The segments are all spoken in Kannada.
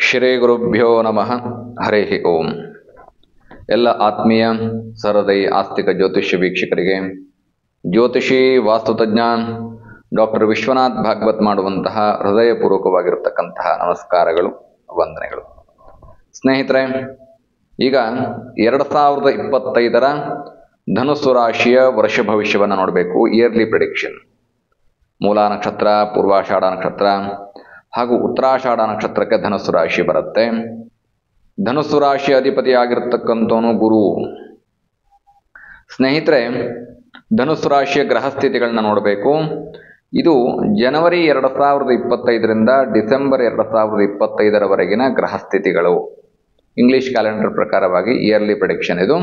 ಶ್ರೀ ಗುರುಭ್ಯೋ ನಮಃ. ಹರಿ ಓಂ. ಎಲ್ಲ ಆತ್ಮೀಯ ಸಹೃದಯಿ ಆಸ್ತಿಕ ಜ್ಯೋತಿಷ್ಯ ವೀಕ್ಷಕರಿಗೆ ಜ್ಯೋತಿಷಿ ವಾಸ್ತುತಜ್ಞ ಡಾಕ್ಟರ್ ವಿಶ್ವನಾಥ್ ಭಾಗವತ್ ಮಾಡುವಂತಹ ಹೃದಯಪೂರ್ವಕವಾಗಿರತಕ್ಕಂತಹ ನಮಸ್ಕಾರಗಳು, ವಂದನೆಗಳು. ಸ್ನೇಹಿತರೆ, ಈಗ 2025 ಧನುಸ್ಸು ರಾಶಿಯ ವರ್ಷ ಭವಿಷ್ಯವನ್ನು ನೋಡಬೇಕು. Yearly prediction. ಮೂಲ ನಕ್ಷತ್ರ, ಪೂರ್ವಾಷಾಢ ನಕ್ಷತ್ರ ಹಾಗೂ ಉತ್ತರಾಷಾಢ ನಕ್ಷತ್ರಕ್ಕೆ ಧನುಸ್ಸು ರಾಶಿ ಬರುತ್ತೆ. ಧನುಸ್ಸು ರಾಶಿ ಅಧಿಪತಿಯಾಗಿರ್ತಕ್ಕಂಥವನು ಗುರು. ಸ್ನೇಹಿತರೆ, ಧನುಸ್ಸು ರಾಶಿಯ ಗ್ರಹಸ್ಥಿತಿಗಳನ್ನ ನೋಡಬೇಕು. ಇದು ಜನವರಿ 2025 ಡಿಸೆಂಬರ್ 2025 ಗ್ರಹಸ್ಥಿತಿಗಳು. ಇಂಗ್ಲಿಷ್ ಕ್ಯಾಲೆಂಡರ್ ಪ್ರಕಾರವಾಗಿ ಇಯರ್ಲಿ ಪ್ರಿಡಿಕ್ಷನ್ ಇದು.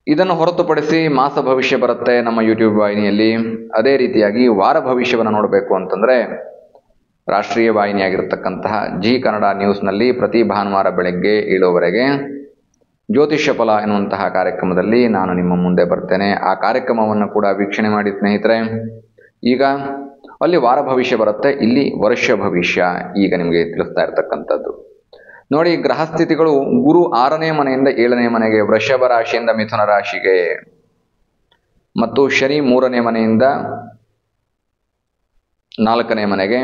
ಇದನ್ನು ಹೊರತುಪಡಿಸಿ ಮಾಸ ಭವಿಷ್ಯ ಬರುತ್ತೆ ನಮ್ಮ ಯೂಟ್ಯೂಬ್ ವಾಹಿನಿಯಲ್ಲಿ. ಅದೇ ರೀತಿಯಾಗಿ ವಾರ ಭವಿಷ್ಯವನ್ನು ನೋಡಬೇಕು ಅಂತಂದರೆ ರಾಷ್ಟ್ರೀಯ ವಾಹಿನಿಯಾಗಿರ್ತಕ್ಕಂತಹ ಜಿ ಕನ್ನಡ ನ್ಯೂಸ್ನಲ್ಲಿ ಪ್ರತಿ ಭಾನುವಾರ ಬೆಳಗ್ಗೆ 7 ಜ್ಯೋತಿಷ್ಯ ಫಲ ಎನ್ನುವಂತಹ ಕಾರ್ಯಕ್ರಮದಲ್ಲಿ ನಾನು ನಿಮ್ಮ ಮುಂದೆ ಬರ್ತೇನೆ. ಆ ಕಾರ್ಯಕ್ರಮವನ್ನು ಕೂಡ ವೀಕ್ಷಣೆ ಮಾಡಿ ಸ್ನೇಹಿತರೆ. ಈಗ ಅಲ್ಲಿ ವಾರ ಭವಿಷ್ಯ ಬರುತ್ತೆ, ಇಲ್ಲಿ ವರ್ಷ ಭವಿಷ್ಯ ಈಗ ನಿಮಗೆ ತಿಳಿಸ್ತಾ ಇರ್ತಕ್ಕಂಥದ್ದು. ನೋಡಿ, ಗ್ರಹಸ್ಥಿತಿಗಳು ಗುರು 6ನೇ ಮನೆಯಿಂದ 7ನೇ ಮನೆಗೆ, ವೃಷಭ ರಾಶಿಯಿಂದ ಮಿಥುನ ರಾಶಿಗೆ, ಮತ್ತು ಶನಿ 3ನೇ ಮನೆಯಿಂದ 4ನೇ ಮನೆಗೆ,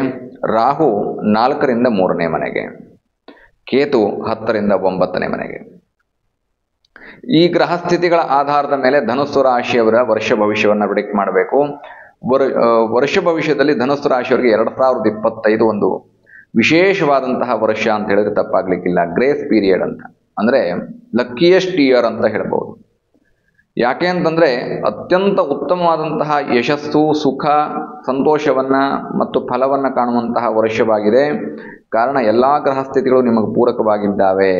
ರಾಹು 4ರಿಂದ 3ನೇ ಮನೆಗೆ, ಕೇತು 10ರಿಂದ 9ನೇ ಮನೆಗೆ. ಈ ಗ್ರಹಸ್ಥಿತಿಗಳ ಆಧಾರದ ಮೇಲೆ ಧನುಸ್ಸು ರಾಶಿಯವರ ವರ್ಷ ಭವಿಷ್ಯವನ್ನು ಪ್ರಿಡಿಕ್ಟ್ ಮಾಡಬೇಕು. ವರ್ಷ ಭವಿಷ್ಯದಲ್ಲಿ ಧನುಸ್ಸು ರಾಶಿಯವರಿಗೆ 2025 ಒಂದು ವಿಶೇಷವಾದಂತಹ ವರ್ಷ ಅಂತ ಹೇಳಿದ್ರೆ ತಪ್ಪಾಗ್ಲಿಕ್ಕಿಲ್ಲ. ಗ್ರೇಸ್ ಪೀರಿಯಡ್ ಅಂತ, ಅಂದರೆ ಲಕ್ಕಿಯೆಸ್ಟ್ ಇಯರ್ ಅಂತ ಹೇಳ್ಬೋದು. ಯಾಕೆ ಅಂತಂದರೆ ಅತ್ಯಂತ ಉತ್ತಮವಾದಂತಹ ಯಶಸ್ಸು, ಸುಖ, ಸಂತೋಷವನ್ನು ಮತ್ತು ಫಲವನ್ನು ಕಾಣುವಂತಹ ವರ್ಷವಾಗಿದೆ. ಕಾರಣ ಎಲ್ಲ ಗ್ರಹಸ್ಥಿತಿಗಳು ನಿಮಗೆ ಪೂರಕವಾಗಿದ್ದಾವೆ.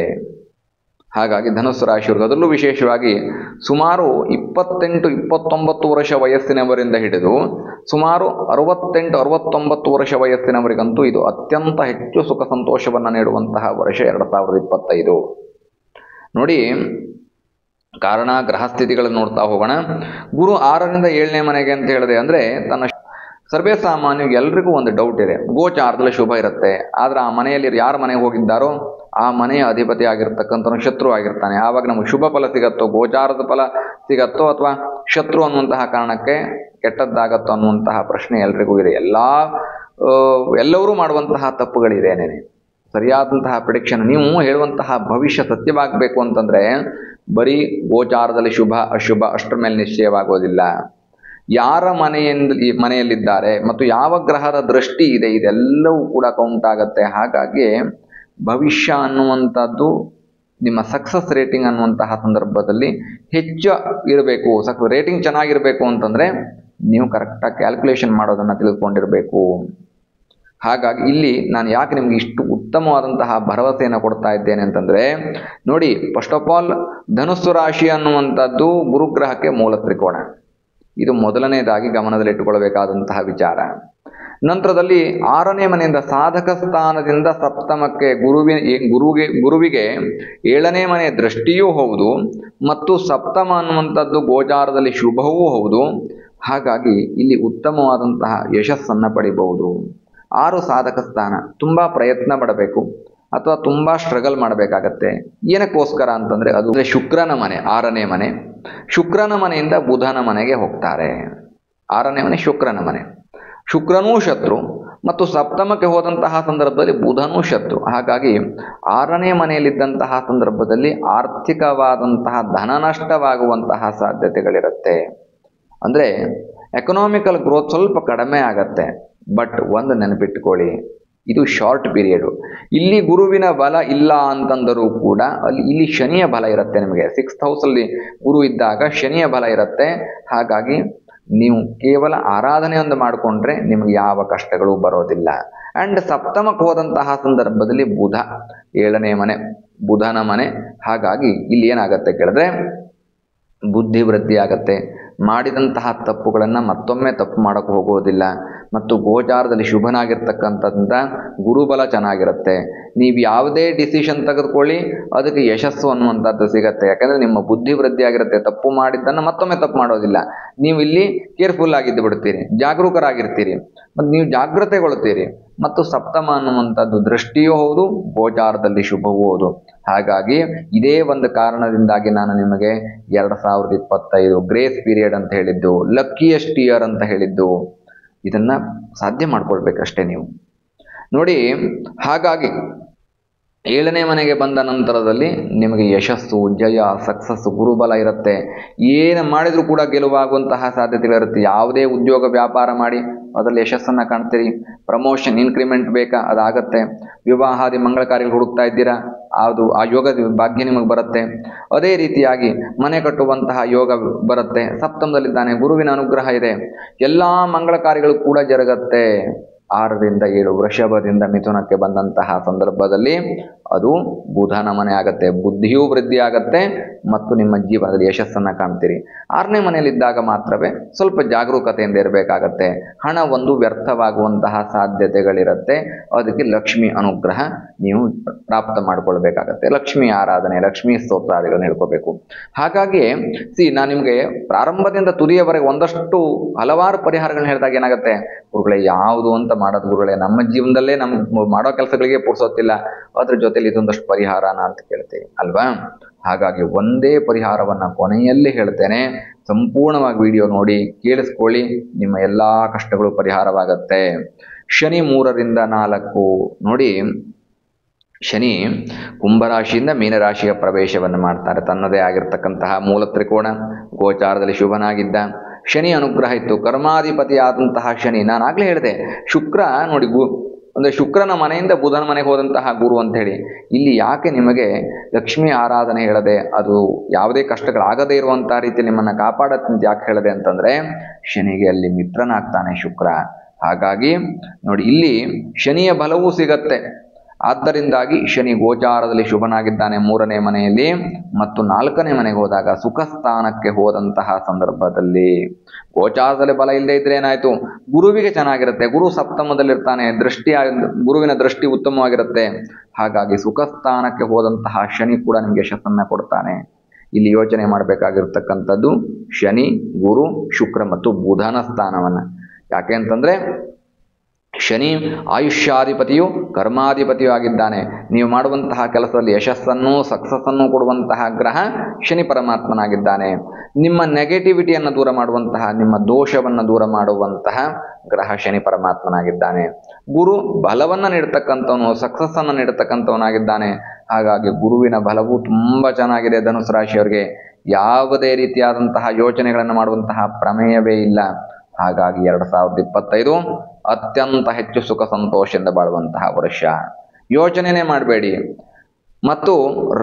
ಹಾಗಾಗಿ ಧನುಸ್ಸು ರಾಶಿಯವ್ರಿಗೆ, ಅದರಲ್ಲೂ ವಿಶೇಷವಾಗಿ ಸುಮಾರು 28-29 ವರ್ಷ ವಯಸ್ಸಿನವರಿಂದ ಹಿಡಿದು ಸುಮಾರು 68-69 ವರ್ಷ ವಯಸ್ಸಿನವರಿಗಂತೂ ಇದು ಅತ್ಯಂತ ಹೆಚ್ಚು ಸುಖ ಸಂತೋಷವನ್ನು ನೀಡುವಂತಹ ವರ್ಷ 2025. ನೋಡಿ, ಕಾರಣ ಗ್ರಹಸ್ಥಿತಿಗಳನ್ನು ನೋಡ್ತಾ ಹೋಗೋಣ. ಗುರು 6ರಿಂದ 7ನೇ ಮನೆಗೆ ಅಂತ ಹೇಳಿದೆ ಅಂದರೆ ತನ್ನ ಸರ್ವೇ ಸಾಮಾನ್ಯವಾಗಿ ಎಲ್ರಿಗೂ ಒಂದು ಡೌಟ್ ಇದೆ. ಗೋಚಾರದಲ್ಲಿ ಶುಭ ಇರುತ್ತೆ, ಆದರೆ ಆ ಮನೆಯಲ್ಲಿ ಯಾರ ಮನೆಗೆ ಹೋಗಿದ್ದಾರೋ ಆ ಮನೆಯ ಅಧಿಪತಿ ಆಗಿರ್ತಕ್ಕಂಥವನು ಶತ್ರು ಆಗಿರ್ತಾನೆ. ಆವಾಗ ನಮಗೆ ಶುಭ ಫಲ ಸಿಗತ್ತೋ, ಗೋಚಾರದ ಫಲ ಸಿಗತ್ತೋ, ಅಥವಾ ಶತ್ರು ಅನ್ನುವಂತಹ ಕಾರಣಕ್ಕೆ ಕೆಟ್ಟದ್ದಾಗತ್ತೋ ಅನ್ನುವಂತಹ ಪ್ರಶ್ನೆ ಎಲ್ರಿಗೂ ಇದೆ. ಎಲ್ಲರೂ ಮಾಡುವಂತಹ ತಪ್ಪುಗಳಿದೇನೇನೆ. ಸರಿಯಾದಂತಹ ಪ್ರಿಡಿಕ್ಷನ್, ನೀವು ಹೇಳುವಂತಹ ಭವಿಷ್ಯ ಸತ್ಯವಾಗಬೇಕು ಅಂತಂದರೆ ಬರೀ ಗೋಚಾರದಲ್ಲಿ ಶುಭ ಅಶುಭ ಅಷ್ಟರ ಮೇಲೆ ನಿಶ್ಚಯವಾಗೋದಿಲ್ಲ. ಯಾರ ಮನೆಯಲ್ಲಿದ್ದಾರೆ ಮತ್ತು ಯಾವ ಗ್ರಹದ ದೃಷ್ಟಿ ಇದೆ ಇದೆಲ್ಲವೂ ಕೂಡ ಕೌಂಟ್ ಆಗುತ್ತೆ. ಹಾಗಾಗಿ ಭವಿಷ್ಯ ಅನ್ನುವಂಥದ್ದು ನಿಮ್ಮ ಸಕ್ಸಸ್ ರೇಟಿಂಗ್ ಅನ್ನುವಂತಹ ಸಂದರ್ಭದಲ್ಲಿ ಹೆಚ್ಚು ಇರಬೇಕು. ರೇಟಿಂಗ್ ಚೆನ್ನಾಗಿರಬೇಕು ಅಂತಂದರೆ ನೀವು ಕರೆಕ್ಟಾಗಿ ಕ್ಯಾಲ್ಕುಲೇಷನ್ ಮಾಡೋದನ್ನು ತಿಳ್ಕೊಂಡಿರಬೇಕು. ಹಾಗಾಗಿ ಇಲ್ಲಿ ನಾನು ಯಾಕೆ ನಿಮಗೆ ಇಷ್ಟು ಉತ್ತಮವಾದಂತಹ ಭರವಸೆಯನ್ನು ಕೊಡ್ತಾ ಇದ್ದೇನೆ ಅಂತಂದರೆ, ನೋಡಿ, ಫಸ್ಟ್ ಆಫ್ ಆಲ್ ಧನುಸ್ಸು ರಾಶಿ ಅನ್ನುವಂಥದ್ದು ಗುರುಗ್ರಹಕ್ಕೆ ಮೂಲ ತ್ರಿಕೋಣ. ಇದು ಮೊದಲನೇದಾಗಿ ಗಮನದಲ್ಲಿಟ್ಟುಕೊಳ್ಳಬೇಕಾದಂತಹ ವಿಚಾರ. ನಂತರದಲ್ಲಿ 6ನೇ ಮನೆಯಿಂದ ಸಾಧಕ ಸ್ಥಾನದಿಂದ ಸಪ್ತಮಕ್ಕೆ ಗುರುವಿಗೆ 7ನೇ ಮನೆ ದೃಷ್ಟಿಯೂ ಹೌದು ಮತ್ತು ಸಪ್ತಮ ಅನ್ನುವಂಥದ್ದು ಗೋಚಾರದಲ್ಲಿ ಶುಭವೂ ಹೌದು. ಹಾಗಾಗಿ ಇಲ್ಲಿ ಉತ್ತಮವಾದಂತಹ ಯಶಸ್ಸನ್ನು ಪಡಿಬಹುದು. 6 ಸಾಧಕ ಸ್ಥಾನ, ತುಂಬ ಪ್ರಯತ್ನ ಪಡಬೇಕು ಅಥವಾ ತುಂಬ ಸ್ಟ್ರಗಲ್ ಮಾಡಬೇಕಾಗತ್ತೆ. ಏನಕ್ಕೋಸ್ಕರ ಅಂತಂದರೆ ಅದು ಶುಕ್ರನ ಮನೆ, 6ನೇ ಮನೆ. ಶುಕ್ರನ ಮನೆಯಿಂದ ಬುಧನ ಮನೆಗೆ ಹೋಗ್ತಾರೆ. 6ನೇ ಮನೆ ಶುಕ್ರನ ಮನೆ. ಶುಕ್ರನೂ ಶತ್ರು ಮತ್ತು ಸಪ್ತಮಕ್ಕೆ ಹೋದಂತಹ ಸಂದರ್ಭದಲ್ಲಿ ಬುಧನೂ ಶತ್ರು. ಹಾಗಾಗಿ 6ನೇ ಮನೆಯಲ್ಲಿದ್ದಂತಹ ಸಂದರ್ಭದಲ್ಲಿ ಆರ್ಥಿಕವಾದಂತಹ ಧನ ನಷ್ಟವಾಗುವಂತಹ ಸಾಧ್ಯತೆಗಳಿರುತ್ತೆ. ಅಂದರೆ ಎಕನಾಮಿಕಲ್ ಗ್ರೋತ್ ಸ್ವಲ್ಪ ಕಡಿಮೆ ಆಗತ್ತೆ. ಬಟ್ ಒಂದು ನೆನಪಿಟ್ಕೊಳ್ಳಿ, ಇದು ಶಾರ್ಟ್ ಪೀರಿಯಡು. ಇಲ್ಲಿ ಗುರುವಿನ ಬಲ ಇಲ್ಲ ಅಂತಂದರೂ ಕೂಡ ಇಲ್ಲಿ ಶನಿಯ ಬಲ ಇರುತ್ತೆ. ನಿಮಗೆ 6th ಹೌಸಲ್ಲಿ ಗುರು ಇದ್ದಾಗ ಶನಿಯ ಬಲ ಇರುತ್ತೆ. ಹಾಗಾಗಿ ನೀವು ಕೇವಲ ಆರಾಧನೆಯೊಂದು ಮಾಡಿಕೊಂಡ್ರೆ ನಿಮಗೆ ಯಾವ ಕಷ್ಟಗಳು ಬರೋದಿಲ್ಲ. ಆ್ಯಂಡ್ ಸಪ್ತಮಕ್ಕೆ ಹೋದಂತಹ ಸಂದರ್ಭದಲ್ಲಿ ಬುಧ 7ನೇ ಮನೆ, ಬುಧನ ಮನೆ. ಹಾಗಾಗಿ ಇಲ್ಲಿ ಏನಾಗುತ್ತೆ ಕೇಳಿದ್ರೆ ಬುದ್ಧಿ ವೃದ್ಧಿ ಆಗತ್ತೆ. ಮಾಡಿದಂತಹ ತಪ್ಪುಗಳನ್ನು ಮತ್ತೊಮ್ಮೆ ತಪ್ಪು ಮಾಡೋಕ್ಕೆ ಹೋಗೋದಿಲ್ಲ. ಮತ್ತು ಗೋಚಾರದಲ್ಲಿ ಶುಭನಾಗಿರ್ತಕ್ಕಂಥದ್ರಿಂದ ಗುರುಬಲ ಚೆನ್ನಾಗಿರುತ್ತೆ. ನೀವು ಯಾವುದೇ ಡಿಸಿಷನ್ ತೆಗೆದುಕೊಳ್ಳಿ ಅದಕ್ಕೆ ಯಶಸ್ಸು ಅನ್ನುವಂಥದ್ದು ಸಿಗತ್ತೆ. ಯಾಕಂದರೆ ನಿಮ್ಮ ಬುದ್ಧಿ ವೃದ್ಧಿ ಆಗಿರುತ್ತೆ. ತಪ್ಪು ಮಾಡಿದ್ದನ್ನು ಮತ್ತೊಮ್ಮೆ ತಪ್ಪು ಮಾಡೋದಿಲ್ಲ. ನೀವು ಇಲ್ಲಿ ಕೇರ್ಫುಲ್ ಆಗಿದ್ದು ಬಿಡ್ತೀರಿ, ಜಾಗರೂಕರಾಗಿರ್ತೀರಿ, ಮತ್ತು ನೀವು ಜಾಗೃತೆಗೊಳ್ತೀರಿ. ಮತ್ತು ಸಪ್ತಮ ಅನ್ನುವಂಥದ್ದು ದೃಷ್ಟಿಯೂ ಹೌದು, ಗೋಚಾರದಲ್ಲಿ ಶುಭವೂ ಹೌದು. ಹಾಗಾಗಿ ಇದೇ ಒಂದು ಕಾರಣದಿಂದಾಗಿ ನಾನು ನಿಮಗೆ 2025 ಗ್ರೇಸ್ ಪೀರಿಯಡ್ ಅಂತ ಹೇಳಿದ್ದು, ಲಕ್ಕಿಯೆಸ್ಟ್ ಇಯರ್ ಅಂತ ಹೇಳಿದ್ದು. ಇದನ್ನು ಸಾಧ್ಯ ಮಾಡ್ಕೊಳ್ಬೇಕಷ್ಟೇ ನೀವು ನೋಡಿ. ಹಾಗಾಗಿ 7ನೇ ಮನೆಗೆ ಬಂದ ನಂತರದಲ್ಲಿ ನಿಮಗೆ ಯಶಸ್ಸು, ಜಯ, ಸಕ್ಸಸ್, ಗುರುಬಲ ಇರುತ್ತೆ. ಏನು ಮಾಡಿದರೂ ಕೂಡ ಗೆಲುವಾಗುವಂತಹ ಸಾಧ್ಯತೆಗಳಿರುತ್ತೆ. ಯಾವುದೇ ಉದ್ಯೋಗ ವ್ಯಾಪಾರ ಮಾಡಿ ಅದರಲ್ಲಿ ಯಶಸ್ಸನ್ನು ಕಾಣ್ತೀರಿ. ಪ್ರಮೋಷನ್, ಇನ್ಕ್ರಿಮೆಂಟ್ ಬೇಕಾ ಅದಾಗತ್ತೆ. ವಿವಾಹಾದಿ ಮಂಗಳ ಕಾರ್ಯಗಳು ಹುಡುಕ್ತಾ ಇದ್ದೀರಾ, ಆ ಯೋಗದ ಭಾಗ್ಯ ನಿಮಗೆ ಬರುತ್ತೆ. ಅದೇ ರೀತಿಯಾಗಿ ಮನೆ ಕಟ್ಟುವಂತಹ ಯೋಗ ಬರುತ್ತೆ. ಸಪ್ತಮದಲ್ಲಿದ್ದಾನೆ, ಗುರುವಿನ ಅನುಗ್ರಹ ಇದೆ. ಎಲ್ಲ ಮಂಗಳ ಕಾರ್ಯಗಳು ಕೂಡ ಜರುಗತ್ತೆ. 6ರಿಂದ 7 ವೃಷಭದಿಂದ ಮಿಥುನಕ್ಕೆ ಬಂದಂತಹ ಸಂದರ್ಭದಲ್ಲಿ ಅದು ಬುಧನ ಮನೆ ಆಗತ್ತೆ. ಬುದ್ಧಿಯೂ ವೃದ್ಧಿ ಆಗತ್ತೆ ಮತ್ತು ನಿಮ್ಮ ಜೀವನದಲ್ಲಿ ಯಶಸ್ಸನ್ನು ಕಾಣ್ತೀರಿ. 6ನೇ ಮನೆಯಲ್ಲಿದ್ದಾಗ ಮಾತ್ರವೇ ಸ್ವಲ್ಪ ಜಾಗರೂಕತೆಯಿಂದ ಇರಬೇಕಾಗತ್ತೆ. ಹಣ ಒಂದು ವ್ಯರ್ಥವಾಗುವಂತಹ ಸಾಧ್ಯತೆಗಳಿರುತ್ತೆ. ಅದಕ್ಕೆ ಲಕ್ಷ್ಮಿ ಅನುಗ್ರಹ ನೀವು ಪ್ರಾಪ್ತ ಮಾಡಿಕೊಳ್ಬೇಕಾಗತ್ತೆ. ಲಕ್ಷ್ಮಿ ಆರಾಧನೆ, ಲಕ್ಷ್ಮೀ ಸ್ತೋತ್ರಾದಿಗಳನ್ನು ಹೇಳ್ಕೋಬೇಕು. ಹಾಗಾಗಿ ನಾನು ನಿಮಗೆ ಪ್ರಾರಂಭದಿಂದ ತುದಿಯವರೆಗೆ ಒಂದಷ್ಟು ಹಲವಾರು ಪರಿಹಾರಗಳನ್ನ ಹೇಳಿದಾಗ ಏನಾಗುತ್ತೆ, ಗುರುಗಳೇ ಯಾವುದು ಅಂತ ಮಾಡೋದು ಗುರುಗಳೇ, ನಮ್ಮ ಜೀವನದಲ್ಲೇ ನಮ್ಗೆ ಮಾಡೋ ಕೆಲಸಗಳಿಗೆ ಪುರ್ಸೋತಿಲ್ಲ, ಅದ್ರ ಜೊತೆಲಿ ಇದೊಂದಷ್ಟು ಪರಿಹಾರನ ಅಂತ ಕೇಳ್ತೀವಿ ಅಲ್ವಾ. ಹಾಗಾಗಿ ಒಂದೇ ಪರಿಹಾರವನ್ನು ಕೊನೆಯಲ್ಲಿ ಹೇಳ್ತೇನೆ, ಸಂಪೂರ್ಣವಾಗಿ ವಿಡಿಯೋ ನೋಡಿ ಕೇಳಿಸ್ಕೊಳ್ಳಿ, ನಿಮ್ಮ ಎಲ್ಲ ಕಷ್ಟಗಳು ಪರಿಹಾರವಾಗತ್ತೆ. ಶನಿ 3ರಿಂದ 4 ನೋಡಿ. ಶನಿ ಕುಂಭರಾಶಿಯಿಂದ ಮೀನರಾಶಿಯ ಪ್ರವೇಶವನ್ನು ಮಾಡ್ತಾರೆ. ತನ್ನದೇ ಆಗಿರ್ತಕ್ಕಂತಹ ಮೂಲ ತ್ರಿಕೋಣ ಗೋಚಾರದಲ್ಲಿ ಶುಭನಾಗಿದ್ದ ಶನಿ ಅನುಗ್ರಹ ಇತ್ತು. ಕರ್ಮಾಧಿಪತಿಯಾದಂತಹ ಶನಿ, ನಾನು ಆಗಲೇ ಹೇಳಿದೆ, ಶುಕ್ರ ನೋಡಿ ಅಂದರೆ ಶುಕ್ರನ ಮನೆಯಿಂದ ಬುಧನ ಮನೆಗೆ ಹೋದಂತಹ ಗುರು ಅಂತ ಹೇಳಿ. ಇಲ್ಲಿ ಯಾಕೆ ನಿಮಗೆ ಲಕ್ಷ್ಮೀ ಆರಾಧನೆ ಹೇಳದೆ, ಅದು ಯಾವುದೇ ಕಷ್ಟಗಳಾಗದೇ ಇರುವಂತಹ ರೀತಿ ನಿಮ್ಮನ್ನು ಕಾಪಾಡತ್ತಂತ ಯಾಕೆ ಹೇಳದೆ ಅಂತಂದರೆ, ಶನಿಗೆ ಅಲ್ಲಿ ಮಿತ್ರನಾಗ್ತಾನೆ ಶುಕ್ರ. ಹಾಗಾಗಿ ನೋಡಿ, ಇಲ್ಲಿ ಶನಿಯ ಬಲವೂ ಸಿಗತ್ತೆ. ಆದ್ದರಿಂದಾಗಿ ಶನಿ ಗೋಚಾರದಲ್ಲಿ ಶುಭನಾಗಿದ್ದಾನೆ 3ನೇ ಮನೆಯಲ್ಲಿ. ಮತ್ತು 4ನೇ ಮನೆಗೆ ಹೋದಾಗ ಸುಖ ಸ್ಥಾನಕ್ಕೆ ಹೋದಂತಹ ಸಂದರ್ಭದಲ್ಲಿ ಗೋಚಾರದಲ್ಲಿ ಬಲ ಇಲ್ಲದೆ ಇದ್ರೆ ಏನಾಯಿತು, ಗುರುವಿಗೆ ಚೆನ್ನಾಗಿರುತ್ತೆ. ಗುರು ಸಪ್ತಮದಲ್ಲಿರ್ತಾನೆ, ಗುರುವಿನ ದೃಷ್ಟಿ ಉತ್ತಮವಾಗಿರುತ್ತೆ. ಹಾಗಾಗಿ ಸುಖ ಸ್ಥಾನಕ್ಕೆ ಹೋದಂತಹ ಶನಿ ಕೂಡ ನಿಮಗೆ ಯಶಸ್ಸನ್ನು ಕೊಡ್ತಾನೆ. ಇಲ್ಲಿ ಯೋಚನೆ ಮಾಡಬೇಕಾಗಿರ್ತಕ್ಕಂಥದ್ದು ಶನಿ, ಗುರು, ಶುಕ್ರ ಮತ್ತು ಬುಧನ ಸ್ಥಾನವನ್ನು. ಯಾಕೆ ಅಂತಂದರೆ ಶನಿ ಆಯುಷ್ಯಾಧಿಪತಿಯು ಕರ್ಮಾಧಿಪತಿಯೂ ಆಗಿದ್ದಾನೆ. ನೀವು ಮಾಡುವಂತಹ ಕೆಲಸದಲ್ಲಿ ಯಶಸ್ಸನ್ನು, ಸಕ್ಸಸ್ಸನ್ನು ಕೊಡುವಂತಹ ಗ್ರಹ ಶನಿ ಪರಮಾತ್ಮನಾಗಿದ್ದಾನೆ. ನಿಮ್ಮ ನೆಗೆಟಿವಿಟಿಯನ್ನು ದೂರ ಮಾಡುವಂತಹ, ನಿಮ್ಮ ದೋಷವನ್ನು ದೂರ ಮಾಡುವಂತಹ ಗ್ರಹ ಶನಿ ಪರಮಾತ್ಮನಾಗಿದ್ದಾನೆ. ಗುರು ಬಲವನ್ನು ನೀಡ್ತಕ್ಕಂಥವನು, ಸಕ್ಸಸ್ಸನ್ನು ನೀಡ್ತಕ್ಕಂಥವನಾಗಿದ್ದಾನೆ. ಹಾಗಾಗಿ ಗುರುವಿನ ಬಲವು ತುಂಬ ಚೆನ್ನಾಗಿದೆ. ಧನುಸು ರಾಶಿಯವರಿಗೆ ಯಾವುದೇ ರೀತಿಯಾದಂತಹ ಯೋಚನೆಗಳನ್ನು ಮಾಡುವಂತಹ ಪ್ರಮೇಯವೇ ಇಲ್ಲ. ಹಾಗಾಗಿ 2025 ಅತ್ಯಂತ ಹೆಚ್ಚು ಸುಖ ಸಂತೋಷದಿಂದ ಬಾಳುವಂತಹ ವರ್ಷ. ಯೋಚನೆನೇ ಮಾಡಬೇಡಿ. ಮತ್ತು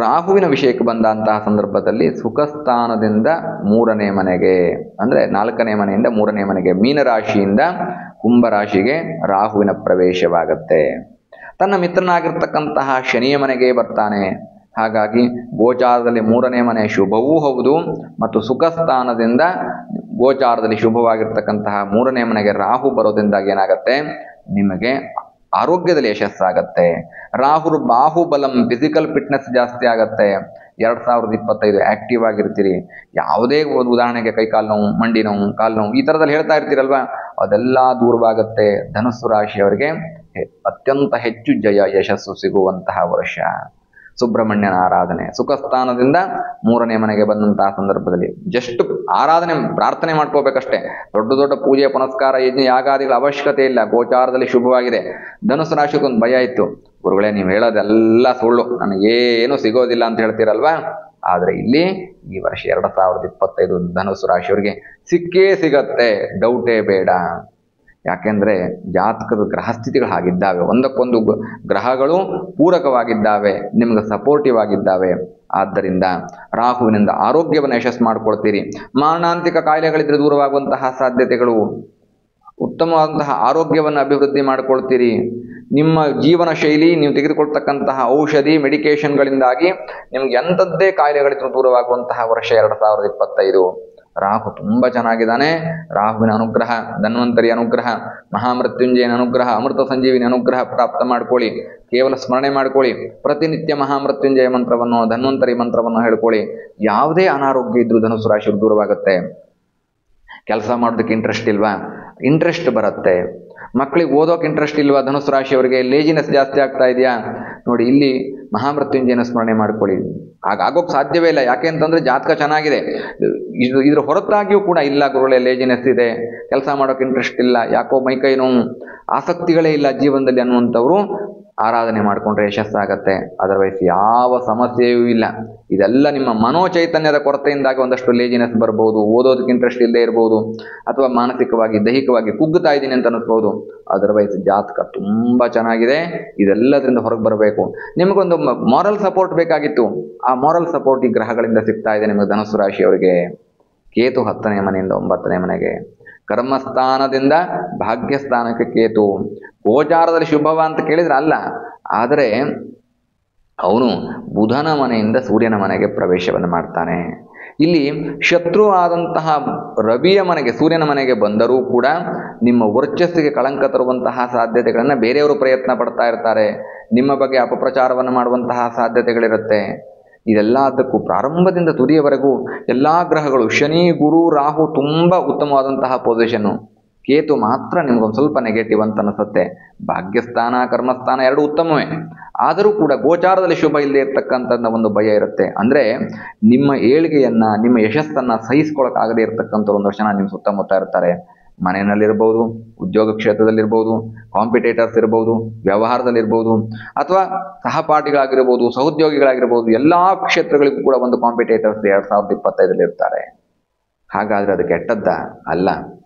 ರಾಹುವಿನ ವಿಷಯಕ್ಕೆ ಬಂದಂತಹ ಸಂದರ್ಭದಲ್ಲಿ ಸುಖ ಸ್ಥಾನದಿಂದ 3ನೇ ಮನೆಗೆ, ಅಂದರೆ 4ನೇ ಮನೆಯಿಂದ 3ನೇ ಮನೆಗೆ, ಮೀನರಾಶಿಯಿಂದ ಕುಂಭರಾಶಿಗೆ ರಾಹುವಿನ ಪ್ರವೇಶವಾಗುತ್ತೆ. ತನ್ನ ಮಿತ್ರನಾಗಿರ್ತಕ್ಕಂತಹ ಶನಿಯ ಮನೆಗೆ ಬರ್ತಾನೆ. ಹಾಗಾಗಿ ಗೋಚಾರದಲ್ಲಿ 3ನೇ ಮನೆ ಶುಭವೂ ಹೌದು. ಮತ್ತು ಸುಖ ಸ್ಥಾನದಿಂದ ಗೋಚಾರದಲ್ಲಿ ಶುಭವಾಗಿರ್ತಕ್ಕಂತಹ 3ನೇ ಮನೆಗೆ ರಾಹು ಬರೋದ್ರಿಂದಾಗಿ ಏನಾಗುತ್ತೆ, ನಿಮಗೆ ಆರೋಗ್ಯದಲ್ಲಿ ಯಶಸ್ಸಾಗತ್ತೆ. ರಾಹು ಬಾಹುಬಲಂ, ಫಿಸಿಕಲ್ ಫಿಟ್ನೆಸ್ ಜಾಸ್ತಿ ಆಗತ್ತೆ. 2025 ಆ್ಯಕ್ಟಿವ್ ಆಗಿರ್ತೀರಿ. ಯಾವುದೇ ಒಂದು ಉದಾಹರಣೆಗೆ ಕೈಕಾಲು ನೋವು, ಮಂಡಿ ನೋವು, ಕಾಲು ನೋವು ಈ ಥರದಲ್ಲಿ ಹೇಳ್ತಾ ಇರ್ತೀರಲ್ವ, ಅದೆಲ್ಲ ದೂರವಾಗುತ್ತೆ. ಧನುಸ್ಸು ರಾಶಿಯವರಿಗೆ ಅತ್ಯಂತ ಹೆಚ್ಚು ಜಯ, ಯಶಸ್ಸು ಸಿಗುವಂತಹ ವರ್ಷ. ಸುಬ್ರಹ್ಮಣ್ಯನ ಆರಾಧನೆ, ಸುಖ ಸ್ಥಾನದಿಂದ 3ನೇ ಮನೆಗೆ ಬಂದಂತಹ ಸಂದರ್ಭದಲ್ಲಿ ಜಸ್ಟ್ ಆರಾಧನೆ, ಪ್ರಾರ್ಥನೆ ಮಾಡ್ಕೋಬೇಕಷ್ಟೇ. ದೊಡ್ಡ ದೊಡ್ಡ ಪೂಜೆ, ಪುನಸ್ಕಾರ, ಯಜ್ಞ, ಯಾಗಾದಿಗಳ ಅವಶ್ಯಕತೆ ಇಲ್ಲ. ಗೋಚಾರದಲ್ಲಿ ಶುಭವಾಗಿದೆ. ಧನುಸ್ಸು ರಾಶಿಗೊಂದು ಭಯ ಇತ್ತು, ಗುರುಗಳೇ ನೀವು ಹೇಳೋದೆಲ್ಲ ಸುಳ್ಳು, ನನಗೇನು ಸಿಗೋದಿಲ್ಲ ಅಂತ ಹೇಳ್ತೀರಲ್ವಾ. ಆದರೆ ಇಲ್ಲಿ ಈ ವರ್ಷ 2025 ಧನುಸ್ಸು ರಾಶಿಯವರಿಗೆ ಸಿಕ್ಕೇ ಸಿಗತ್ತೆ, ಡೌಟೇ ಬೇಡ. ಯಾಕೆಂದರೆ ಜಾತಕದ ಗ್ರಹಸ್ಥಿತಿಗಳು ಹಾಗಿದ್ದಾವೆ, ಒಂದಕ್ಕೊಂದು ಗ್ರಹಗಳು ಪೂರಕವಾಗಿದ್ದಾವೆ, ನಿಮಗೆ ಸಪೋರ್ಟಿವ್ ಆಗಿದ್ದಾವೆ. ಆದ್ದರಿಂದ ರಾಹುವಿನಿಂದ ಆರೋಗ್ಯವನ್ನು ಯಶಸ್ಸು ಮಾಡ್ಕೊಳ್ತೀರಿ. ಮಾರಣಾಂತಿಕ ಕಾಯಿಲೆಗಳಿದ್ರೆ ದೂರವಾಗುವಂತಹ ಸಾಧ್ಯತೆಗಳು, ಉತ್ತಮವಾದಂತಹ ಆರೋಗ್ಯವನ್ನು ಅಭಿವೃದ್ಧಿ ಮಾಡಿಕೊಳ್ತೀರಿ. ನಿಮ್ಮ ಜೀವನ ಶೈಲಿ, ನೀವು ತೆಗೆದುಕೊಳ್ತಕ್ಕಂತಹ ಔಷಧಿ, ಮೆಡಿಕೇಷನ್ಗಳಿಂದಾಗಿ ನಿಮ್ಗೆ ಎಂಥದ್ದೇ ಕಾಯಿಲೆಗಳಿದ್ರು ದೂರವಾಗುವಂತಹ ವರ್ಷ 2025. ರಾಹು ತುಂಬ ಚೆನ್ನಾಗಿದ್ದಾನೆ. ರಾಹುವಿನ ಅನುಗ್ರಹ, ಧನ್ವಂತರಿ ಅನುಗ್ರಹ, ಮಹಾಮೃತ್ಯುಂಜಯನ ಅನುಗ್ರಹ, ಅಮೃತ ಸಂಜೀವಿನಿ ಅನುಗ್ರಹ ಪ್ರಾಪ್ತ ಮಾಡ್ಕೊಳ್ಳಿ. ಕೇವಲ ಸ್ಮರಣೆ ಮಾಡ್ಕೊಳ್ಳಿ. ಪ್ರತಿನಿತ್ಯ ಮಹಾಮೃತ್ಯುಂಜಯ ಮಂತ್ರವನ್ನು, ಧನ್ವಂತರಿ ಮಂತ್ರವನ್ನು ಹೇಳ್ಕೊಳ್ಳಿ. ಯಾವುದೇ ಅನಾರೋಗ್ಯ ಇದ್ರೂ ಧನುಸ್ಸು ರಾಶಿಯವರು ದೂರವಾಗುತ್ತೆ. ಕೆಲಸ ಮಾಡೋದಕ್ಕೆ ಇಂಟ್ರೆಸ್ಟ್ ಇಲ್ವಾ? ಇಂಟ್ರೆಸ್ಟ್ ಬರುತ್ತೆ. ಮಕ್ಕಳಿಗೆ ಓದೋಕೆ ಇಂಟ್ರೆಸ್ಟ್ ಇಲ್ವಾ? ಧನುಸ್ಸು ರಾಶಿಯವರಿಗೆ ಲೇಜಿನೆಸ್ ಜಾಸ್ತಿ ಆಗ್ತಾ ಇದೆಯಾ? ನೋಡಿ, ಇಲ್ಲಿ ಮಹಾಮೃತ್ಯುಂಜಯನ ಸ್ಮರಣೆ ಮಾಡ್ಕೊಳ್ಳಿ. ಆಗೋಕ್ಕೆ ಸಾಧ್ಯವೇ ಇಲ್ಲ. ಯಾಕೆ ಅಂತಂದರೆ ಜಾತಕ ಚೆನ್ನಾಗಿದೆ. ಇದ್ರ ಹೊರತಾಗಿಯೂ ಕೂಡ ಇಲ್ಲ ಗುರುಳೆ, ಲೇಜಿನೆಸ್ ಇದೆ, ಕೆಲಸ ಮಾಡೋಕೆ ಇಂಟ್ರೆಸ್ಟ್ ಇಲ್ಲ, ಯಾಕೋ ಮೈಕೈ ನೋವು, ಆಸಕ್ತಿಗಳೇ ಇಲ್ಲ ಜೀವನದಲ್ಲಿ ಅನ್ನುವಂಥವ್ರು ಆರಾಧನೆ ಮಾಡಿಕೊಂಡ್ರೆ ಯಶಸ್ಸಾಗತ್ತೆ. ಅದರ್ವೈಸ್ ಯಾವ ಸಮಸ್ಯೆಯೂ ಇಲ್ಲ. ಇದೆಲ್ಲ ನಿಮ್ಮ ಮನೋಚೈತನ್ಯದ ಕೊರತೆಯಿಂದಾಗಿ ಒಂದಷ್ಟು ಲೇಜಿನೆಸ್ ಬರ್ಬೋದು, ಓದೋದಕ್ಕೆ ಇಂಟ್ರೆಸ್ಟ್ ಇಲ್ಲದೆ ಇರ್ಬೋದು, ಅಥವಾ ಮಾನಸಿಕವಾಗಿ ದೈಹಿಕವಾಗಿ ಕುಗ್ಗುತ್ತಾ ಇದ್ದೀನಿ ಅಂತ ಅನ್ನಿಸ್ಬೋದು. ಅದರ್ವೈಸ್ ಜಾತಕ ತುಂಬ ಚೆನ್ನಾಗಿದೆ. ಇದೆಲ್ಲದರಿಂದ ಹೊರಗೆ ಬರಬೇಕು. ನಿಮಗೊಂದು ಮಾರಲ್ ಸಪೋರ್ಟ್ ಬೇಕಾಗಿತ್ತು. ಆ ಮಾರಲ್ ಸಪೋರ್ಟ್ ಈ ಗ್ರಹಗಳಿಂದ ಸಿಗ್ತಾ ಇದೆ ನಿಮಗೆ. ಧನುಸ್ಸು ರಾಶಿಯವರಿಗೆ ಕೇತು 10ನೇ ಮನೆಯಿಂದ 9ನೇ ಮನೆಗೆ, ಕರ್ಮಸ್ಥಾನದಿಂದ ಭಾಗ್ಯಸ್ಥಾನಕ್ಕೆ ಕೇತು. ಗೋಚಾರದಲ್ಲಿ ಶುಭವ ಅಂತ ಕೇಳಿದ್ರೆ ಅಲ್ಲ, ಆದರೆ ಅವನು ಬುಧನ ಮನೆಯಿಂದ ಸೂರ್ಯನ ಮನೆಗೆ ಪ್ರವೇಶವನ್ನು ಮಾಡ್ತಾನೆ. ಇಲ್ಲಿ ಶತ್ರು ಆದಂತಹ ರವಿಯ ಮನೆಗೆ, ಸೂರ್ಯನ ಮನೆಗೆ ಬಂದರೂ ಕೂಡ ನಿಮ್ಮ ವರ್ಚಸ್ಸಿಗೆ ಕಳಂಕ ತರುವಂತಹ ಸಾಧ್ಯತೆಗಳನ್ನು ಬೇರೆಯವರು ಪ್ರಯತ್ನ ಪಡ್ತಾ ಇರ್ತಾರೆ. ನಿಮ್ಮ ಬಗ್ಗೆ ಅಪಪ್ರಚಾರವನ್ನು ಮಾಡುವಂತಹ ಸಾಧ್ಯತೆಗಳಿರುತ್ತೆ. ಇದೆಲ್ಲದಕ್ಕೂ ಪ್ರಾರಂಭದಿಂದ ತುದಿಯವರೆಗೂ ಎಲ್ಲ ಗ್ರಹಗಳು, ಶನಿ, ಗುರು, ರಾಹು ತುಂಬ ಉತ್ತಮವಾದಂತಹ ಪೊಸಿಷನ್ನು. ಕೇತು ಮಾತ್ರ ನಿಮ್ಗೊಂದು ಸ್ವಲ್ಪ ನೆಗೆಟಿವ್ ಅಂತ ಅನಿಸುತ್ತೆ. ಭಾಗ್ಯಸ್ಥಾನ, ಕರ್ಮಸ್ಥಾನ ಎರಡು ಉತ್ತಮವೇ, ಆದರೂ ಕೂಡ ಗೋಚಾರದಲ್ಲಿ ಶುಭ ಇಲ್ಲದೆ ಇರ್ತಕ್ಕಂಥದ್ದು ಒಂದು ಭಯ ಇರುತ್ತೆ. ಅಂದರೆ ನಿಮ್ಮ ಏಳಿಗೆಯನ್ನು, ನಿಮ್ಮ ಯಶಸ್ಸನ್ನು ಸಹಿಸ್ಕೊಳಕ್ಕಾಗದೇ ಇರತಕ್ಕಂಥ ಒಂದಷ್ಟು ಜನ ನಿಮ್ಮ ಸುತ್ತಮುತ್ತ ಇರ್ತಾರೆ. ಮನೆಯಲ್ಲಿರ್ಬೋದು, ಉದ್ಯೋಗ ಕ್ಷೇತ್ರದಲ್ಲಿರ್ಬೋದು, ಕಾಂಪಿಟೇಟರ್ಸ್ ಇರ್ಬೋದು, ವ್ಯವಹಾರದಲ್ಲಿರ್ಬೋದು, ಅಥವಾ ಸಹಪಾಠಿಗಳಾಗಿರ್ಬೋದು, ಸಹೋದ್ಯೋಗಿಗಳಾಗಿರ್ಬೋದು, ಎಲ್ಲ ಕ್ಷೇತ್ರಗಳಿಗೂ ಕೂಡ ಒಂದು ಕಾಂಪಿಟೇಟರ್ಸ್ 2025 ಇರ್ತಾರೆ. ಹಾಗಾದರೆ ಅದು ಕೆಟ್ಟದ್ದ? ಅಲ್ಲ.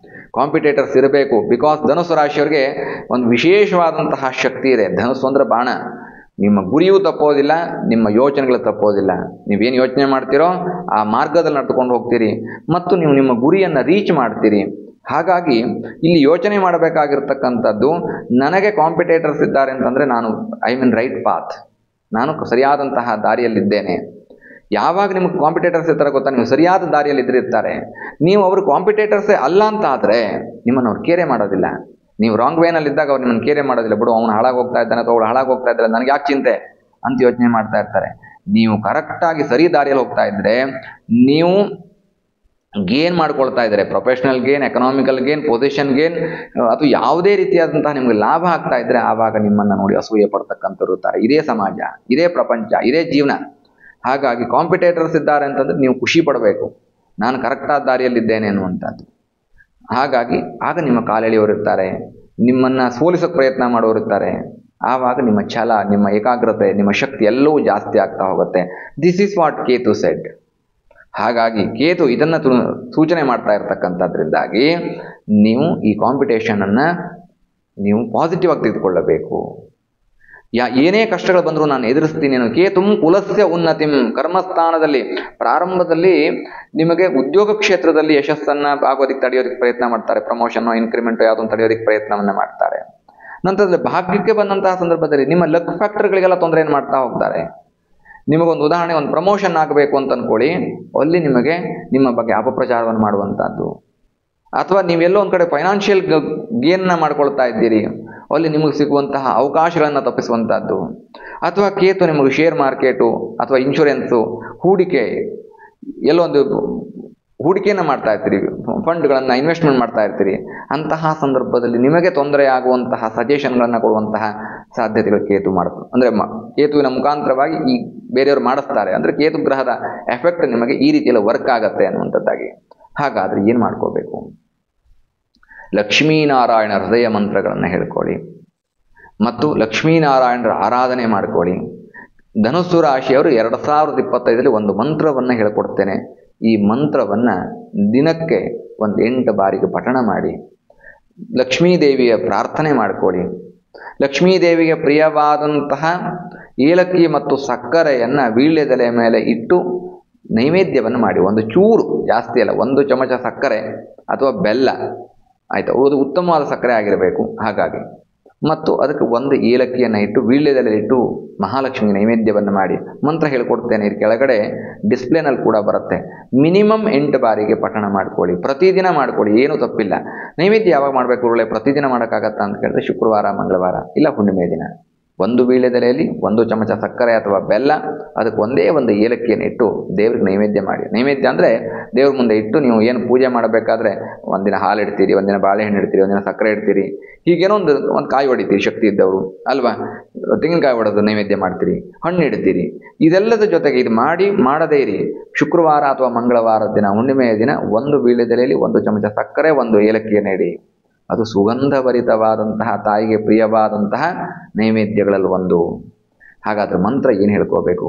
ಕಾಂಪಿಟೇಟರ್ಸ್ ಇರಬೇಕು. ಬಿಕಾಸ್ ಧನುಸ್ಸು ರಾಶಿಯವರಿಗೆ ಒಂದು ವಿಶೇಷವಾದಂತಹ ಶಕ್ತಿ ಇದೆ. ಧನುಸ್ಸು ಅಂದರೆ ಬಾಣ. ನಿಮ್ಮ ಗುರಿಯೂ ತಪ್ಪೋದಿಲ್ಲ, ನಿಮ್ಮ ಯೋಚನೆಗಳು ತಪ್ಪೋದಿಲ್ಲ. ನೀವೇನು ಯೋಚನೆ ಮಾಡ್ತೀರೋ ಆ ಮಾರ್ಗದಲ್ಲಿ ನಡೆದುಕೊಂಡು ಹೋಗ್ತೀರಿ ಮತ್ತು ನೀವು ನಿಮ್ಮ ಗುರಿಯನ್ನು ರೀಚ್ ಮಾಡ್ತೀರಿ. ಹಾಗಾಗಿ ಇಲ್ಲಿ ಯೋಚನೆ ಮಾಡಬೇಕಾಗಿರ್ತಕ್ಕಂಥದ್ದು, ನನಗೆ ಕಾಂಪಿಟೇಟರ್ಸ್ ಇದ್ದಾರೆ ಅಂತಂದರೆ ನಾನು ರೈಟ್ ಪಾತ್, ನಾನು ಸರಿಯಾದಂತಹ ದಾರಿಯಲ್ಲಿದ್ದೇನೆ. ಯಾವಾಗ ನಿಮಗೆ ಕಾಂಪಿಟೇಟರ್ಸ್ ಇರ್ತಾರೆ ಗೊತ್ತಾ, ನೀವು ಸರಿಯಾದ ದಾರಿಯಲ್ಲಿ ಇರ್ತಾರೆ. ನೀವು ಅವರು ಕಾಂಪಿಟೇಟರ್ಸೇ ಅಲ್ಲ ಅಂತ ಆದರೆ ನಿಮ್ಮನ್ನು ಅವ್ರು ಕೇರೆ ಮಾಡೋದಿಲ್ಲ. ನೀವು ರಾಂಗ್ ವೇನಲ್ಲಿದ್ದಾಗ ಅವ್ರು ನಿಮ್ಮನ್ನು ಕೇರೆ ಮಾಡೋದಿಲ್ಲ. ಬಿಡು, ಅವನು ಹಾಳಾಗಿ ಹೋಗ್ತಾ ಇದ್ದಾನೆ ಅಥವಾ ಅವಳು ಹಾಳಾಗಿ ಹೋಗ್ತಾ ಇದ್ದಾರೆ, ನನಗೆ ಯಾಕೆ ಚಿಂತೆ ಅಂತ ಯೋಚನೆ ಮಾಡ್ತಾ ಇರ್ತಾರೆ. ನೀವು ಕರೆಕ್ಟಾಗಿ ಸರಿ ದಾರಿಯಲ್ಲಿ ಹೋಗ್ತಾ ಇದ್ದರೆ, ನೀವು ಗೇನ್ ಮಾಡ್ಕೊಳ್ತಾ ಇದ್ದಾರೆ, professional gain, economical gain, position gain, ಅಥವಾ ಯಾವುದೇ ರೀತಿಯಾದಂತಹ ನಿಮಗೆ ಲಾಭ ಆಗ್ತಾ ಇದ್ದರೆ ಆವಾಗ ನಿಮ್ಮನ್ನು ನೋಡಿ ಅಸೂಯೆ ಪಡ್ತಕ್ಕಂಥವ್ರು ಇರ್ತಾರೆ. ಇದೇ ಸಮಾಜ, ಇದೇ ಪ್ರಪಂಚ, ಇದೇ ಜೀವನ. ಹಾಗಾಗಿ ಕಾಂಪಿಟೇಟರ್ಸ್ ಇದ್ದಾರೆ ಅಂತಂದರೆ ನೀವು ಖುಷಿ ಪಡಬೇಕು, ನಾನು ಕರೆಕ್ಟಾದ ದಾರಿಯಲ್ಲಿದ್ದೇನೆ ಅನ್ನುವಂಥದ್ದು. ಹಾಗಾಗಿ ಆಗ ನಿಮ್ಮ ಕಾಲೆಳೆಯೋರು ಇರ್ತಾರೆ, ನಿಮ್ಮನ್ನು ಸೋಲಿಸೋಕ್ಕೆ ಪ್ರಯತ್ನ ಮಾಡೋರು ಇರ್ತಾರೆ. ಆವಾಗ ನಿಮ್ಮ ಛಲ, ನಿಮ್ಮ ಏಕಾಗ್ರತೆ, ನಿಮ್ಮ ಶಕ್ತಿ ಎಲ್ಲವೂ ಜಾಸ್ತಿ ಆಗ್ತಾ ಹೋಗುತ್ತೆ. This is what Ketu shed. ಹಾಗಾಗಿ ಕೇತು ಇದನ್ನು ಸೂಚನೆ ಮಾಡ್ತಾ ಇರ್ತಕ್ಕಂಥದ್ರಿಂದಾಗಿ ನೀವು ಈ ಕಾಂಪಿಟೇಷನನ್ನು ನೀವು ಪಾಸಿಟಿವ್ ಆಗಿ ತೆಗೆದುಕೊಳ್ಳಬೇಕು. ಏನೇ ಕಷ್ಟಗಳು ಬಂದರೂ ನಾನು ಎದುರಿಸ್ತೀನಿ. ಕೇತುಂ ಕುಲಸ್ಯ ಉನ್ನತಿಂ, ಕರ್ಮಸ್ಥಾನದಲ್ಲಿ ಪ್ರಾರಂಭದಲ್ಲಿ ನಿಮಗೆ ಉದ್ಯೋಗ ಕ್ಷೇತ್ರದಲ್ಲಿ ಯಶಸ್ಸನ್ನು ಆಗೋದಕ್ಕೆ ತಡೆಯೋದಕ್ಕೆ ಪ್ರಯತ್ನ ಮಾಡ್ತಾರೆ. ಪ್ರಮೋಷನ್ನು, ಇನ್ಕ್ರಿಮೆಂಟು ಯಾವುದನ್ನು ತಡೆಯೋದಕ್ಕೆ ಪ್ರಯತ್ನವನ್ನು ಮಾಡ್ತಾರೆ. ನಂತರದಲ್ಲಿ ಭಾಗ್ಯಕ್ಕೆ ಬಂದಂತಹ ಸಂದರ್ಭದಲ್ಲಿ ನಿಮ್ಮ ಲಕ್ ಫ್ಯಾಕ್ಟರ್ಗಳಿಗೆಲ್ಲ ತೊಂದರೆಯನ್ನು ಮಾಡ್ತಾ ಹೋಗ್ತಾರೆ. ನಿಮಗೊಂದು ಉದಾಹರಣೆ, ಒಂದು ಪ್ರಮೋಷನ್ ಆಗಬೇಕು ಅಂತ ಅಂದ್ಕೊಳ್ಳಿ, ಅಲ್ಲಿ ನಿಮಗೆ ನಿಮ್ಮ ಬಗ್ಗೆ ಅಪಪ್ರಚಾರವನ್ನು ಮಾಡುವಂಥದ್ದು, ಅಥವಾ ನೀವೆಲ್ಲೋ ಒಂದು ಕಡೆ ಫೈನಾನ್ಷಿಯಲ್ ಗೇನ್ನ ಮಾಡ್ಕೊಳ್ತಾ ಇದ್ದೀರಿ, ಅಲ್ಲಿ ನಿಮಗೆ ಸಿಗುವಂತಹ ಅವಕಾಶಗಳನ್ನು ತಪ್ಪಿಸುವಂಥದ್ದು, ಅಥವಾ ಕೇತು ನಿಮಗೆ ಶೇರ್ ಮಾರ್ಕೆಟು ಅಥವಾ ಇನ್ಶೂರೆನ್ಸು, ಹೂಡಿಕೆ, ಎಲ್ಲೊಂದು ಹೂಡಿಕೆಯನ್ನು ಮಾಡ್ತಾ ಇರ್ತೀರಿ, ಫಂಡ್ಗಳನ್ನು ಇನ್ವೆಸ್ಟ್ಮೆಂಟ್ ಮಾಡ್ತಾ ಇರ್ತೀರಿ. ಅಂತಹ ಸಂದರ್ಭದಲ್ಲಿ ನಿಮಗೆ ತೊಂದರೆ ಆಗುವಂತಹ ಸಜೆಷನ್ಗಳನ್ನು ಕೊಡುವಂತಹ ಸಾಧ್ಯತೆಗಳು ಕೇತು ಮಾಡ್ತಾರೆ. ಅಂದರೆ ಕೇತುವಿನ ಮುಖಾಂತರವಾಗಿ ಈ ಬೇರೆಯವರು ಮಾಡಿಸ್ತಾರೆ. ಅಂದರೆ ಕೇತು ಗ್ರಹದ ಎಫೆಕ್ಟ್ ನಿಮಗೆ ಈ ರೀತಿಯಲ್ಲಿ ವರ್ಕ್ ಆಗತ್ತೆ ಅನ್ನುವಂಥದ್ದಾಗಿ. ಹಾಗಾದರೆ ಏನು ಮಾಡ್ಕೋಬೇಕು? ಲಕ್ಷ್ಮೀನಾರಾಯಣ ಹೃದಯ ಮಂತ್ರಗಳನ್ನು ಹೇಳ್ಕೊಳ್ಳಿ ಮತ್ತು ಲಕ್ಷ್ಮೀನಾರಾಯಣರ ಆರಾಧನೆ ಮಾಡ್ಕೊಳ್ಳಿ. ಧನುಸ್ಸು ರಾಶಿಯವರು 2025 ಒಂದು ಮಂತ್ರವನ್ನು ಹೇಳ್ಕೊಡ್ತೇನೆ. ಈ ಮಂತ್ರವನ್ನು ದಿನಕ್ಕೆ 8 ಬಾರಿಗೆ ಪಠಣ ಮಾಡಿ ಲಕ್ಷ್ಮೀದೇವಿಯ ಪ್ರಾರ್ಥನೆ ಮಾಡಿಕೊಳ್ಳಿ. ಲಕ್ಷ್ಮೀದೇವಿಗೆ ಪ್ರಿಯವಾದಂತಹ ಏಲಕ್ಕಿ ಮತ್ತು ಸಕ್ಕರೆಯನ್ನು ವೀಳ್ಯದೆಲೆ ಮೇಲೆ ಇಟ್ಟು ನೈವೇದ್ಯವನ್ನು ಮಾಡಿ. ಒಂದು ಚೂರು, ಜಾಸ್ತಿ ಅಲ್ಲ, 1 ಚಮಚ ಸಕ್ಕರೆ ಅಥವಾ ಬೆಲ್ಲ, ಆಯಿತಾ, ಅದು ಉತ್ತಮವಾದ ಸಕ್ಕರೆ ಆಗಿರಬೇಕು. ಹಾಗಾಗಿ ಮತ್ತು ಅದಕ್ಕೆ ಒಂದು ಏಲಕ್ಕಿಯನ್ನು ಇಟ್ಟು ವೀಳ್ಯದೆಲೆ ಇಟ್ಟು ಮಹಾಲಕ್ಷ್ಮಿಗೆ ನೈವೇದ್ಯವನ್ನು ಮಾಡಿ ಮಂತ್ರ ಹೇಳ್ಕೊಡ್ತೇನೆ. ಇದು ಕೆಳಗಡೆ ಡಿಸ್ಪ್ಲೇನಲ್ಲಿ ಕೂಡ ಬರುತ್ತೆ. ಮಿನಿಮಮ್ 8 ಬಾರಿಗೆ ಪಠಣ ಮಾಡ್ಕೊಳ್ಳಿ, ಪ್ರತಿದಿನ ಮಾಡ್ಕೊಳ್ಳಿ, ಏನೂ ತಪ್ಪಿಲ್ಲ. ನೈವೇದ್ಯ ಯಾವಾಗ ಮಾಡಬೇಕು ಒಳ್ಳೆ ಪ್ರತಿದಿನ ಮಾಡೋಕ್ಕಾಗತ್ತಾ ಅಂತ ಕೇಳಿದ್ರೆ ಶುಕ್ರವಾರ, ಮಂಗಳವಾರ ಇಲ್ಲ ಹುಣ್ಣಿಮೆ ದಿನ. ಒಂದು ವೀಳ್ಯದೆಲೆಯಲ್ಲಿ 1 ಚಮಚ ಸಕ್ಕರೆ ಅಥವಾ ಬೆಲ್ಲ, ಅದಕ್ಕೆ ಒಂದೇ ಒಂದು ಏಲಕ್ಕಿಯನ್ನು ಇಟ್ಟು ದೇವ್ರಿಗೆ ನೈವೇದ್ಯ ಮಾಡಿ. ನೈವೇದ್ಯ ಅಂದರೆ ದೇವ್ರ ಮುಂದೆ ಇಟ್ಟು ನೀವು ಏನು ಪೂಜೆ ಮಾಡಬೇಕಾದ್ರೆ ಒಂದಿನ ಹಾಲು ಇಡ್ತೀರಿ, ಒಂದಿನ ಬಾಳೆಹಣ್ಣು ಇಡ್ತೀರಿ, ಒಂದಿನ ಸಕ್ಕರೆ ಇಡ್ತೀರಿ, ಹೀಗೇನೋ ಒಂದು ಕಾಯಿ ಹೊಡಿತೀರಿ ಶಕ್ತಿ ಇದ್ದವರು ಅಲ್ವಾ, ತೆಂಗಿನಕಾಯಿ ಹೊಡೆದು ನೈವೇದ್ಯ ಮಾಡ್ತೀರಿ, ಹಣ್ಣು ಇಡ್ತೀರಿ. ಇದೆಲ್ಲದ ಜೊತೆಗೆ ಇದು ಮಾಡದೇ ಇರಿ. ಶುಕ್ರವಾರ ಅಥವಾ ಮಂಗಳವಾರದ ದಿನ, ಹುಣ್ಣಿಮೆಯ ದಿನ 1 ವೀಳ್ಯದೆಲೆಯಲ್ಲಿ 1 ಚಮಚ ಸಕ್ಕರೆ, 1 ಏಲಕ್ಕಿಯನ್ನು ಇಡಿ. ಅದು ಸುಗಂಧಭರಿತವಾದಂತಹ ತಾಯಿಗೆ ಪ್ರಿಯವಾದಂತಹ ನೈವೇದ್ಯಗಳಲ್ಲಿ ಒಂದು. ಹಾಗಾದ್ರೆ ಮಂತ್ರ ಏನು ಹೇಳ್ಕೋಬೇಕು?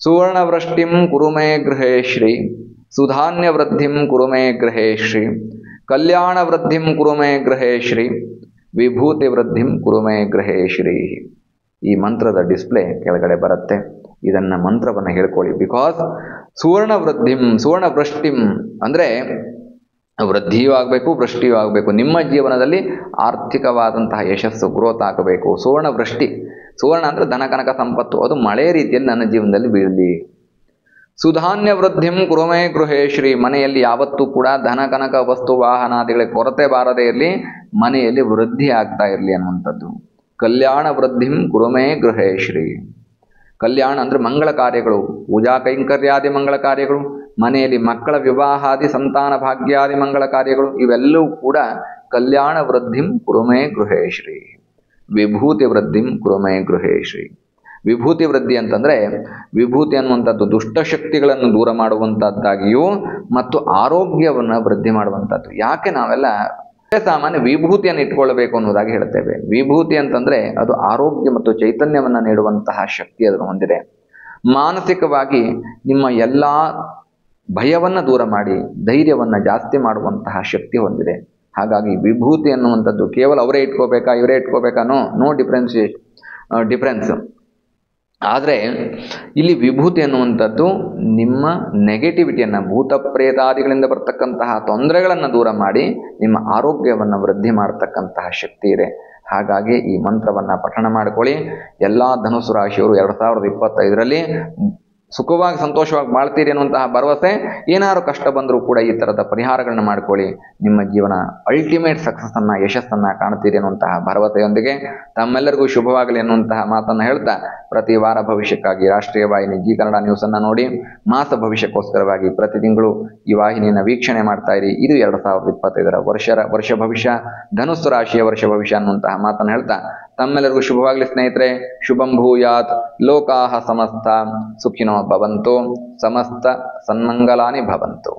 ಸುವರ್ಣ ವೃಷ್ಟಿಂ ಕುರುಮೇ ಗೃಹೇ ಶ್ರೀ, ಸುಧಾನ್ಯ ವೃದ್ಧಿಂ ಕುರುಮೇ ಗೃಹೇ ಶ್ರೀ, ಕಲ್ಯಾಣ ವೃದ್ಧಿಂ ಕುರುಮೇ ಗೃಹೇ ಶ್ರೀ, ವಿಭೂತಿ ವೃದ್ಧಿಂ ಕುರುಮೇ ಗೃಹೇ ಶ್ರೀ. ಈ ಮಂತ್ರದ ಡಿಸ್ಪ್ಲೇ ಕೆಳಗಡೆ ಬರುತ್ತೆ. ಇದನ್ನು ಮಂತ್ರವನ್ನು ಹೇಳ್ಕೊಳ್ಳಿ. ಬಿಕಾಸ್ ಸುವರ್ಣ ವೃಷ್ಟಿಂ ಅಂದರೆ ವೃದ್ಧಿಯೂ ಆಗಬೇಕು, ವೃಷ್ಟಿಯೂ ಆಗಬೇಕು. ನಿಮ್ಮ ಜೀವನದಲ್ಲಿ ಆರ್ಥಿಕವಾದಂತಹ ಯಶಸ್ಸು, ಗ್ರೋತ್ ಆಗಬೇಕು. ಸುವರ್ಣ ವೃಷ್ಟಿ, ಸುವರ್ಣ ಅಂದರೆ ಧನ ಕನಕ ಸಂಪತ್ತು, ಅದು ಮಳೆ ರೀತಿಯಲ್ಲಿ ನನ್ನ ಜೀವನದಲ್ಲಿ ಬೀಳಲಿ. ಸುಧಾನ್ಯ ವೃದ್ಧಿಂ ಕುರುಮೇ ಗೃಹೇ ಶ್ರೀ, ಮನೆಯಲ್ಲಿ ಯಾವತ್ತೂ ಕೂಡ ಧನ ಕನಕ ವಸ್ತು ವಾಹನಾದಿಗಳಿಗೆ ಕೊರತೆ ಬಾರದೇ ಇರಲಿ, ಮನೆಯಲ್ಲಿ ವೃದ್ಧಿ ಆಗ್ತಾ ಇರಲಿ ಅನ್ನುವಂಥದ್ದು. ಕಲ್ಯಾಣ ವೃದ್ಧಿಂ ಕುರುಮೇ ಗೃಹೇ ಶ್ರೀ, ಕಲ್ಯಾಣ ಅಂದರೆ ಮಂಗಳ ಕಾರ್ಯಗಳು, ಪೂಜಾ ಕೈಂಕರ್ಯಾದಿ ಮಂಗಳ ಕಾರ್ಯಗಳು, ಮನೆಯಲ್ಲಿ ಮಕ್ಕಳ ವಿವಾಹಾದಿ ಸಂತಾನ ಭಾಗ್ಯಾದಿ ಮಂಗಳ ಕಾರ್ಯಗಳು, ಇವೆಲ್ಲವೂ ಕೂಡ ಕಲ್ಯಾಣ ವೃದ್ಧಿಂ ಕುರುಮೇ ಗೃಹೇ ಶ್ರೀ. ವಿಭೂತಿ ವೃದ್ಧಿಂ ಕುರುಮೇ ಗೃಹೇ ಶ್ರೀ. ವಿಭೂತಿ ವೃದ್ಧಿ ಅಂತಂದರೆ ವಿಭೂತಿ ಅನ್ನುವಂಥದ್ದು ದುಷ್ಟಶಕ್ತಿಗಳನ್ನು ದೂರ ಮಾಡುವಂಥದ್ದಾಗಿಯೂ ಮತ್ತು ಆರೋಗ್ಯವನ್ನು ವೃದ್ಧಿ ಮಾಡುವಂಥದ್ದು. ಯಾಕೆ ನಾವೆಲ್ಲ ಸಾಮಾನ್ಯ ವಿಭೂತಿಯನ್ನು ಇಟ್ಕೊಳ್ಬೇಕು ಅನ್ನೋದಾಗಿ ಹೇಳ್ತೇವೆ. ವಿಭೂತಿ ಅಂತಂದರೆ ಅದು ಆರೋಗ್ಯ ಮತ್ತು ಚೈತನ್ಯವನ್ನು ನೀಡುವಂತಹ ಶಕ್ತಿ ಅದನ್ನು ಹೊಂದಿದೆ. ಮಾನಸಿಕವಾಗಿ ನಿಮ್ಮ ಎಲ್ಲ ಭಯವನ್ನು ದೂರ ಮಾಡಿ ಧೈರ್ಯವನ್ನು ಜಾಸ್ತಿ ಮಾಡುವಂತಹ ಶಕ್ತಿ ಹೊಂದಿದೆ. ಹಾಗಾಗಿ ವಿಭೂತಿ ಅನ್ನುವಂಥದ್ದು ಕೇವಲ ಅವರೇ ಇಟ್ಕೋಬೇಕಾ ಇವರೇ ಇಟ್ಕೋಬೇಕಾ ನೋ ಡಿಫ್ರೆನ್ಸ್. ಆದರೆ ಇಲ್ಲಿ ವಿಭೂತಿ ಅನ್ನುವಂಥದ್ದು ನಿಮ್ಮ ನೆಗೆಟಿವಿಟಿಯನ್ನು, ಭೂತ ಪ್ರೇತಾದಿಗಳಿಂದ ಬರ್ತಕ್ಕಂತಹ ತೊಂದರೆಗಳನ್ನು ದೂರ ಮಾಡಿ ನಿಮ್ಮ ಆರೋಗ್ಯವನ್ನು ವೃದ್ಧಿ ಮಾಡತಕ್ಕಂತಹ ಶಕ್ತಿ ಇದೆ. ಹಾಗಾಗಿ ಈ ಮಂತ್ರವನ್ನು ಪಠಣ ಮಾಡಿಕೊಳ್ಳಿ. ಎಲ್ಲ ಧನುಸ್ಸು ರಾಶಿಯವರು 2025ರಲ್ಲಿ ಸುಖವಾಗಿ ಸಂತೋಷವಾಗಿ ಬಾಳ್ತೀರಿ ಅನ್ನುವಂತಹ ಭರವಸೆ. ಏನಾದ್ರು ಕಷ್ಟ ಬಂದರೂ ಕೂಡ ಈ ಥರದ ಪರಿಹಾರಗಳನ್ನ ಮಾಡ್ಕೊಳ್ಳಿ. ನಿಮ್ಮ ಜೀವನ ಅಲ್ಟಿಮೇಟ್ ಸಕ್ಸಸ್ಸನ್ನು, ಯಶಸ್ಸನ್ನು ಕಾಣ್ತೀರಿ ಅನ್ನುವಂತಹ ಭರವಸೆಯೊಂದಿಗೆ ತಮ್ಮೆಲ್ಲರಿಗೂ ಶುಭವಾಗಲಿ ಅನ್ನುವಂತಹ ಮಾತನ್ನು ಹೇಳ್ತಾ, ಪ್ರತಿ ವಾರ ಭವಿಷ್ಯಕ್ಕಾಗಿ ರಾಷ್ಟ್ರೀಯ ವಾಹಿನಿ ಜಿ ಕನ್ನಡ ನ್ಯೂಸನ್ನು ನೋಡಿ, ಮಾಸ ಭವಿಷ್ಯಕ್ಕೋಸ್ಕರವಾಗಿ ಪ್ರತಿ ತಿಂಗಳು ಈ ವಾಹಿನಿಯನ್ನು ವೀಕ್ಷಣೆ ಮಾಡ್ತಾ ಇರಿ. ಇದು 2025ರ ವರ್ಷ ಭವಿಷ್ಯ, ಧನುಸ್ಸು ರಾಶಿಯ ವರ್ಷ ಭವಿಷ್ಯ ಅನ್ನುವಂತಹ ಮಾತನ್ನು ಹೇಳ್ತಾ ತಮ್ಮೆಲ್ಲರಿಗೂ ಶುಭವಾಗಲಿ ಸ್ನೇಹಿತರೆ. ಶುಭಂ ಭೂಯಾತ್. ಲೋಕಾಹ ಸಮಸ್ತ ಸುಖಿನೋ ಭವಂತು. ಸಮಸ್ತ ಸನ್ಮಂಗಲಾನಿ ಭವಂತು.